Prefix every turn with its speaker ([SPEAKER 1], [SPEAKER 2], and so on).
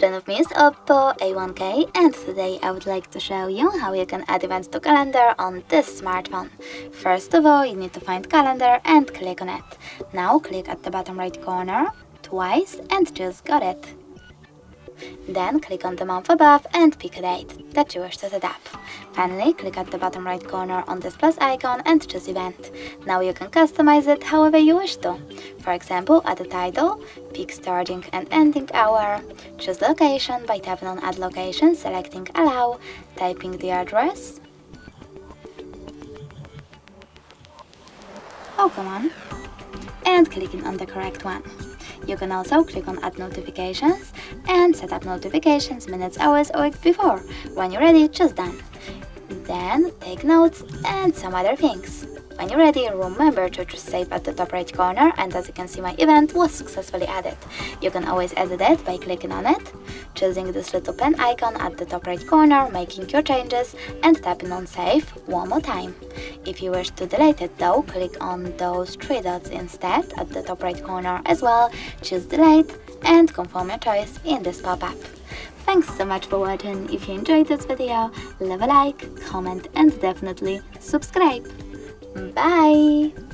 [SPEAKER 1] friend of me is Oppo A1K, and today I would like to show you how you can add events to calendar on this smartphone. First of all, you need to find calendar and click on it. Now click at the bottom right corner twice and choose Got It. Then click on the month above and pick a date that you wish to set up. Finally, click at the bottom right corner on this plus icon and choose event. Now you can customize it however you wish to. For example, add a title, pick starting and ending hour, choose location by tapping on add location, selecting allow, typing the address. Oh, come on. And clicking on the correct one. You can also click on add notifications and set up notifications minutes, hours or weeks before. When you're ready, just done. Then take notes and some other things. When you're ready, remember to choose save at the top right corner, and as you can see, my event was successfully added. You can always edit it by clicking on it, choosing this little pen icon at the top right corner, making your changes and tapping on save one more time. If you wish to delete it though, click on those three dots instead at the top right corner as well, choose delete and confirm your choice in this pop-up. Thanks so much for watching. If you enjoyed this video, leave a like, comment and definitely subscribe. Bye!